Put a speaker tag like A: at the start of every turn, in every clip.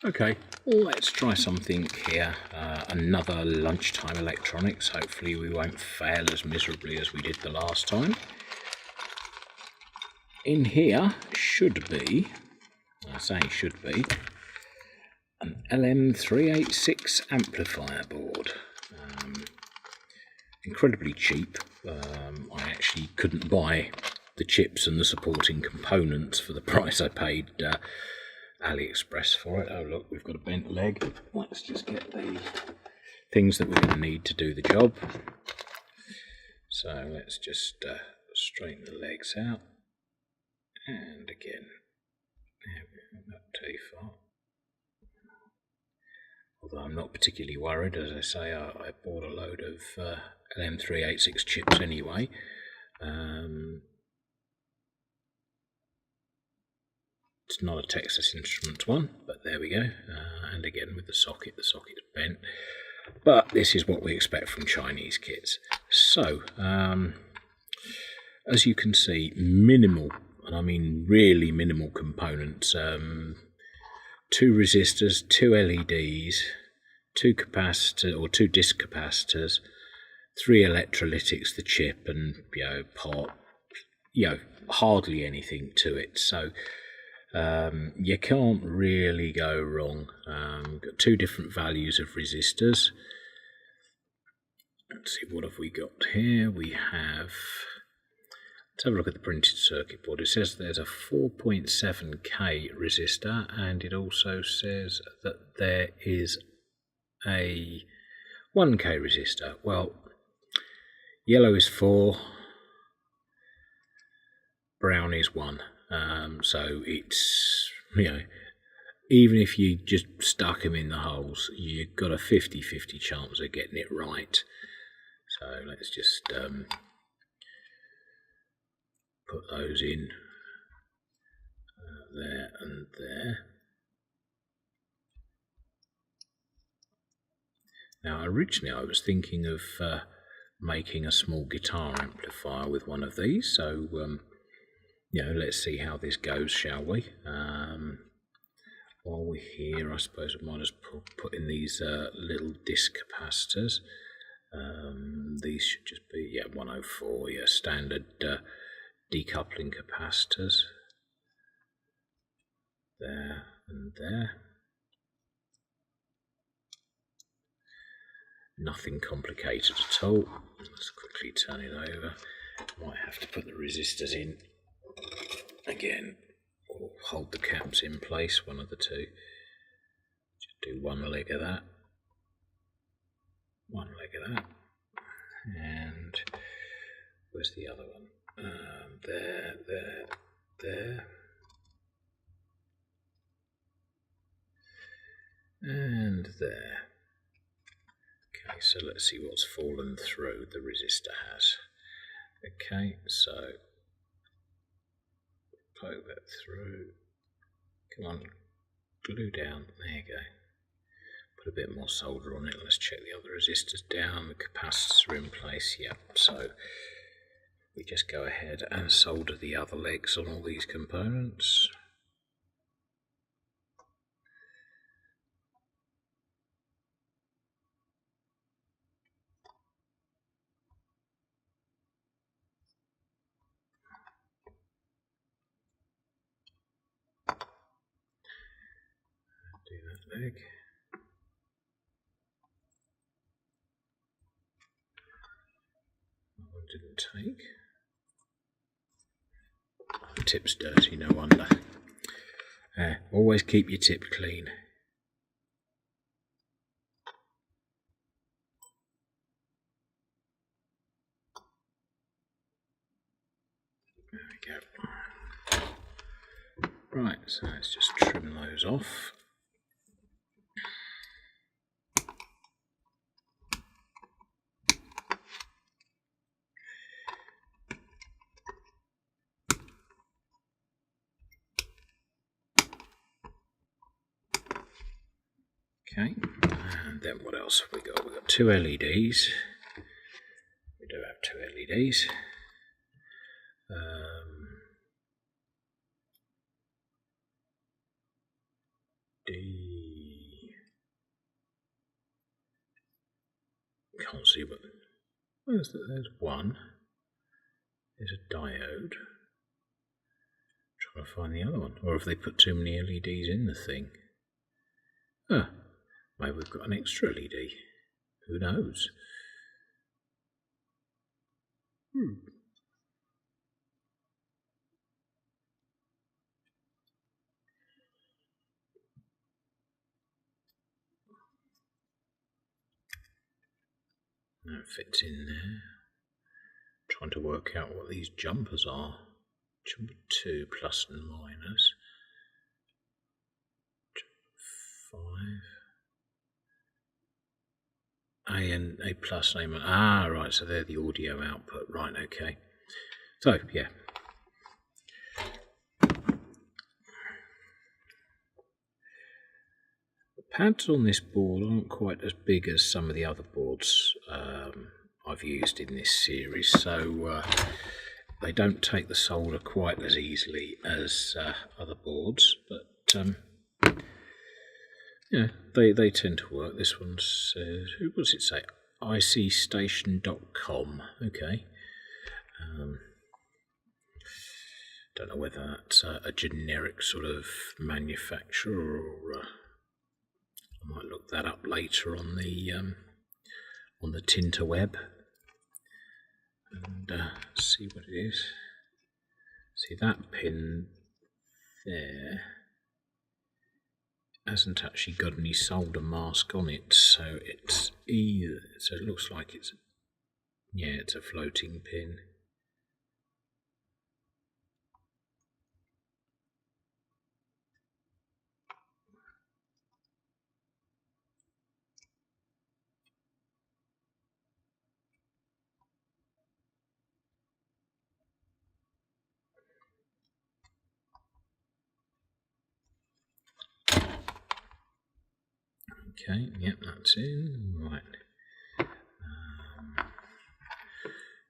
A: Okay, let's try something here. Another Lunchtime electronics. Hopefully we won't fail as miserably as we did the last time. In here should be, I say should be, an LM386 Amplifier board. Incredibly cheap. I actually couldn't buy the chips and the supporting components for the price I paid AliExpress for it. Oh look, we've got a bent leg. Let's just get the things that we're going to need to do the job. So let's just straighten the legs out. And again, not too far. Although I'm not particularly worried, as I say, I bought a load of LM386 chips anyway. It's not a Texas Instruments one, but there we go. And again with the socket is bent. But this is what we expect from Chinese kits. So, as you can see, minimal, and I mean really minimal components. 2 resistors, 2 LEDs, 2 capacitor or 2 disc capacitors, 3 electrolytics, the chip, and hardly anything to it. So you can't really go wrong. We've got 2 different values of resistors. Let's see, what have we got here? We have, let's have a look at the printed circuit board. It says there's a 4.7k resistor, and it also says that there is a 1k resistor. Well, yellow is 4, brown is 1. So it's, even if you just stuck them in the holes, you've got a 50-50 chance of getting it right. So let's just put those in there and there. Now originally I was thinking of making a small guitar amplifier with one of these, so let's see how this goes, shall we? While we're here, I suppose I might as well put in these little disc capacitors. These should just be 104, standard decoupling capacitors. There and there. Nothing complicated at all. Let's quickly turn it over. Might have to put the resistors in again, or hold the caps in place, one of the two. Just do one leg of that, one leg of that, and where's the other one? There, and there. Okay, so let's see what's fallen through the resistor has. Okay, so poke that through. Come on, glue down. There you go. Put a bit more solder on it. Let's check the other resistors down. The capacitors are in place. Yep. So we just go ahead and solder the other legs on all these components. Do that leg. That one didn't take. The tip's dirty, no wonder. Always keep your tip clean. There we go. Right, so let's just trim those off. Okay, and then what else have we got? We've got 2 LEDs. We do have 2 LEDs. can't see what. There's one. There's a diode. Trying to find the other one. Or have they put too many LEDs in the thing? Ah, maybe we've got an extra LED. Who knows? That fits in there. Trying to work out what these jumpers are. Jumper 2 plus and minus. Jumper 5. A and A plus and A minus. Ah, right, so they're the audio output. Right, okay. So, yeah. The pads on this board aren't quite as big as some of the other boards I've used in this series, so they don't take the solder quite as easily as other boards, but yeah, they tend to work. This one says, what does it say? icstation.com. Okay. Don't know whether that's a generic sort of manufacturer, or I might look that up later on the Tinterweb and see what it is. See, that pin there hasn't actually got any solder mask on it, so it's either, so it looks like it's, yeah, it's a floating pin. Okay, yep, that's in. Right.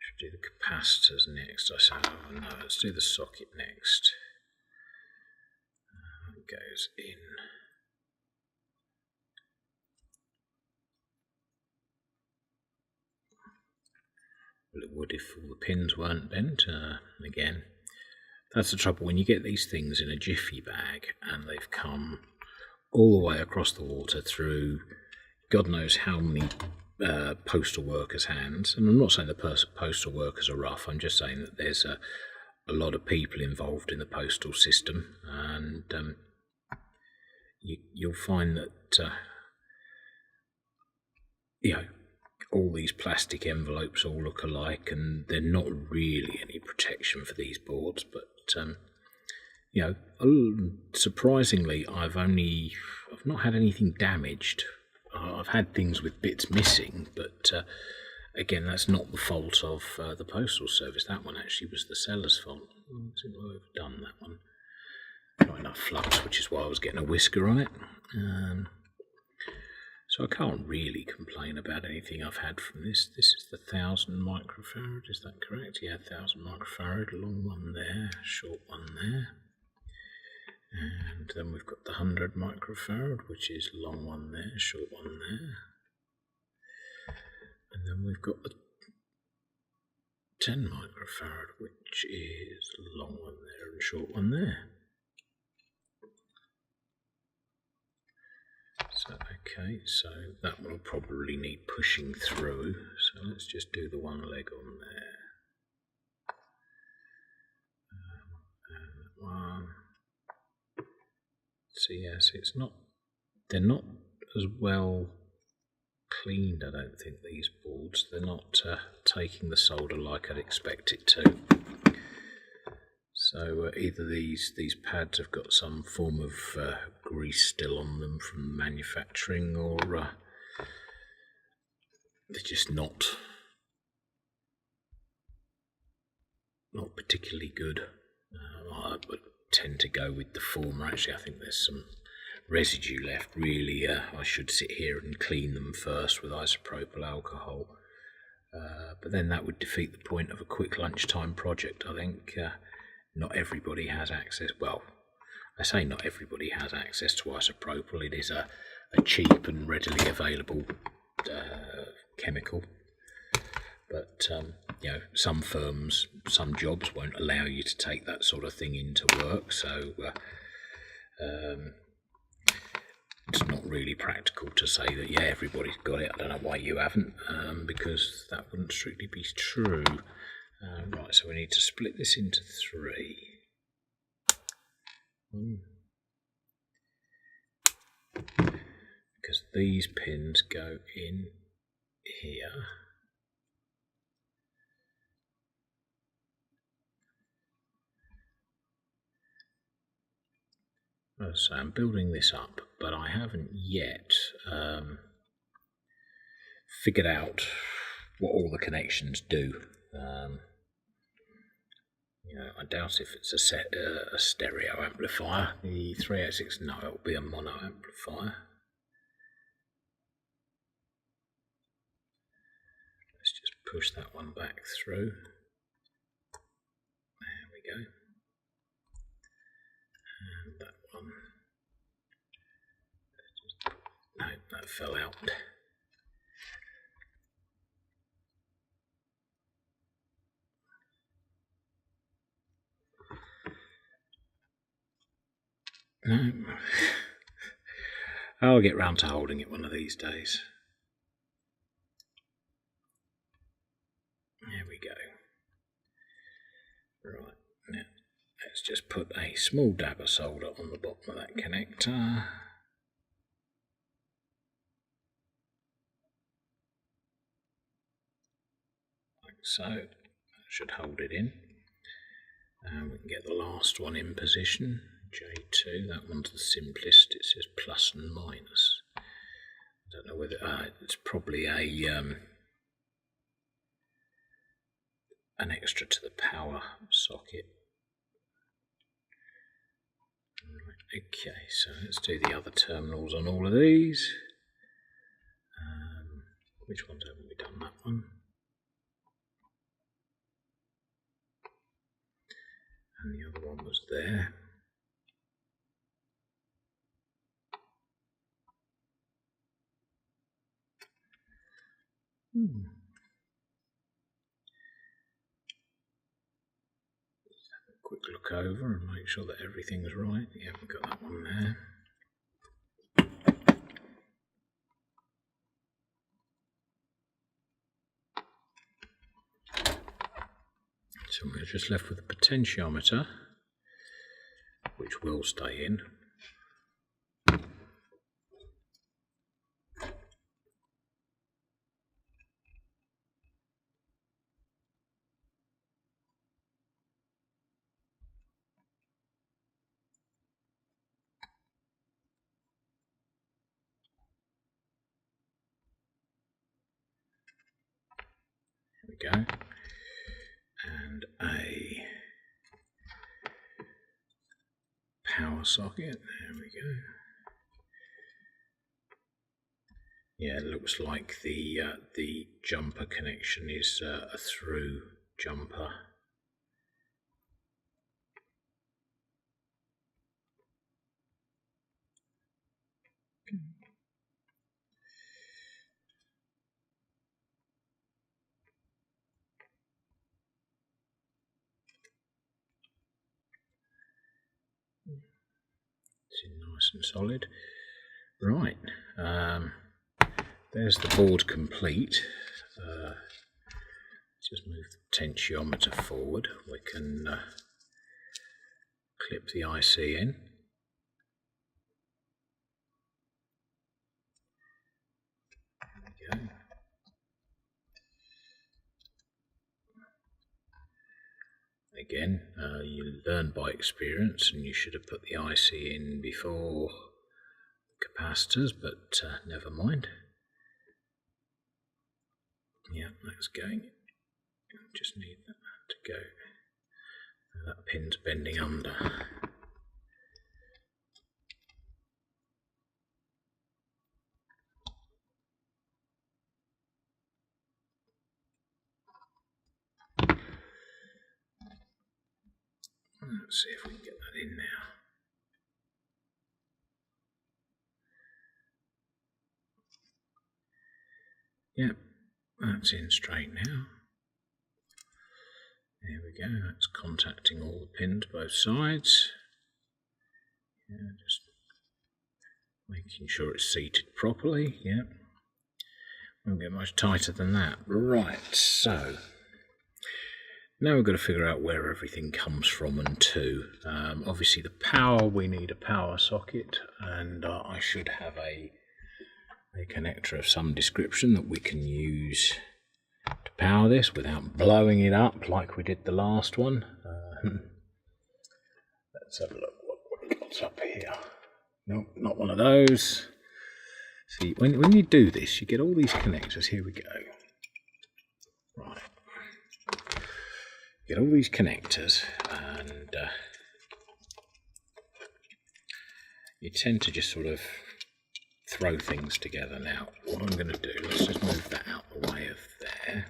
A: Should do the capacitors next. I said, oh no, let's do the socket next. It goes in. Well, it would if all the pins weren't bent. Again, that's the trouble when you get these things in a jiffy bag and they've come all the way across the water through God knows how many postal workers' hands. And I'm not saying the postal workers are rough, I'm just saying that there's a lot of people involved in the postal system, and you'll find that you know, all these plastic envelopes all look alike, and they're not really any protection for these boards, but you know, surprisingly, I've not had anything damaged. I've had things with bits missing, but again, that's not the fault of the postal service. That one actually was the seller's fault. I think I've overdone that one. Not enough flux, which is why I was getting a whisker on it. So I can't really complain about anything I've had from this. This is the 1000 microfarad, is that correct? Yeah, 1000 microfarad, long one there, short one there. And then we've got the 100 microfarad, which is long one there, short one there. And then we've got the 10 microfarad, which is long one there and short one there. So, okay, so that one will probably need pushing through. So let's just do the one leg on there. And one. So yes, it's not, they're not as well cleaned, I don't think, these boards. They're not taking the solder like I'd expect it to. So either these pads have got some form of grease still on them from manufacturing, or they're just not particularly good. I would tend to go with the former. Actually, I think there's some residue left. Really, I should sit here and clean them first with isopropyl alcohol. But then that would defeat the point of a quick lunchtime project. I think not everybody has access. Well, I say not everybody has access to isopropyl. It is a cheap and readily available chemical. But you know, some firms, some jobs won't allow you to take that sort of thing into work, so it's not really practical to say that yeah, everybody's got it. I don't know why you haven't, because that wouldn't strictly be true. Right, so we need to split this into 3. Because these pins go in here. So I'm building this up, but I haven't yet figured out what all the connections do. You know, I doubt if it's a stereo amplifier. The 386, no, it'll be a mono amplifier. Let's just push that one back through. There we go. And that one. No, that fell out. No. I'll get round to holding it one of these days. There we go. Right, now let's just put a small dab of solder on the bottom of that connector. Like so. That should hold it in. And we can get the last one in position. J2, that one's the simplest. It says plus and minus. I don't know whether it's probably a an extra to the power socket. Right, okay, so let's do the other terminals on all of these. Which ones haven't we done? That one. And the other one was there. Just have a quick look over and make sure that everything's right. Yeah, we've got that one there. So we're just left with the potentiometer, which will stay in. There we go. And a power socket. There we go. Yeah, it looks like the jumper connection is a through jumper. It's nice and solid. Right, there's the board complete. Just move the potentiometer forward. We can clip the IC in. There we go. Again, you learn by experience, and you should have put the IC in before capacitors, but never mind. Yeah, that's going. Just need that to go. That pin's bending under. Let's see if we can get that in now. Yeah, That's in straight now. There we go, that's contacting all the pins both sides. Yeah, just making sure it's seated properly, yeah. Won't get much tighter than that. Right, so now we've got to figure out where everything comes from and to. Obviously the power, we need a power socket, and I should have a connector of some description that we can use to power this without blowing it up like we did the last one. Let's have a look what we got up here. Nope, not one of those. See, when you do this, you get all these connectors. Here we go. Right. You get all these connectors, and you tend to just sort of throw things together. Now, what I'm going to do, let's just move that out the way of there.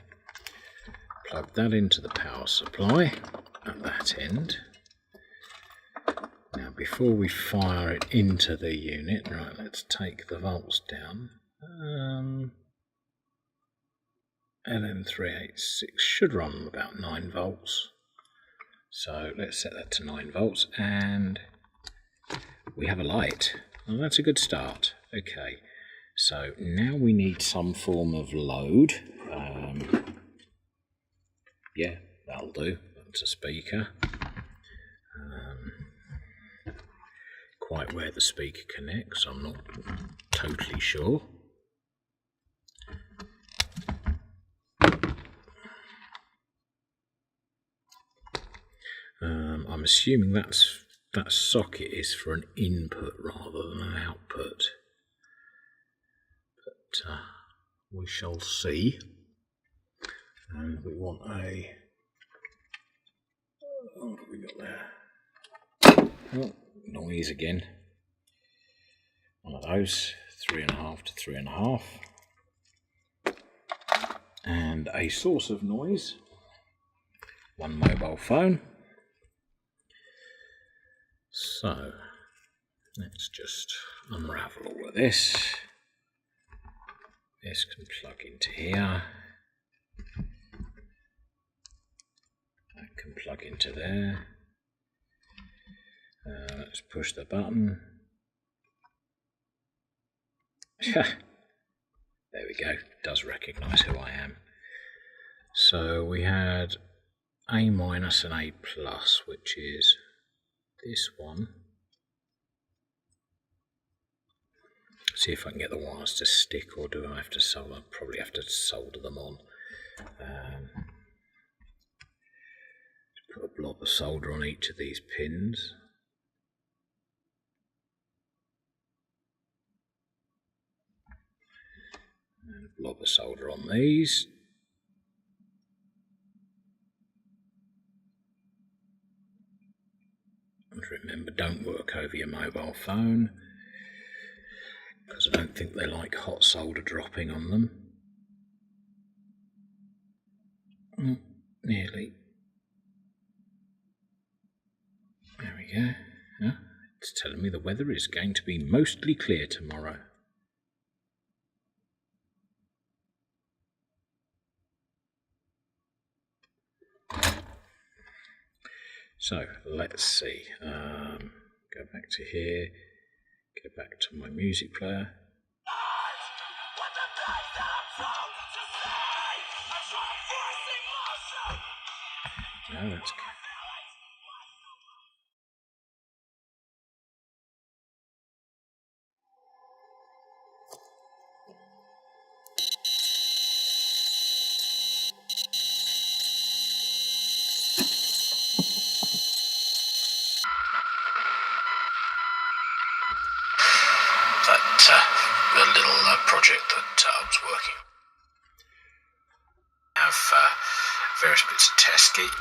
A: Plug that into the power supply at that end. Now, before we fire it into the unit, right, let's take the volts down. LM386 should run about 9 volts. So let's set that to 9 volts, and we have a light. Well, that's a good start. Okay, so now we need some form of load. Yeah, that'll do. That's a speaker. Quite where the speaker connects, I'm not totally sure. I'm assuming that socket is for an input rather than an output, but we shall see. And we want a, what have we got there? Oh, noise again. One of those, 3.5 to 3.5, and a source of noise. One mobile phone. So let's just unravel all of this. This can plug into here. That can plug into there. Let's push the button. There we go. It does recognise who I am. So we had A- and A+, which is this one. See if I can get the wires to stick, or do I have to solder? I'll probably have to solder them on. Put a blob of solder on each of these pins. And a blob of solder on these. And remember, don't work over your mobile phone, because I don't think they like hot solder dropping on them. Nearly. There we go. Yeah, it's telling me the weather is going to be mostly clear tomorrow. So let's see. Go back to here. Go back to my music player. No, that's good. The little project that I was working on. I have various bits of test kit.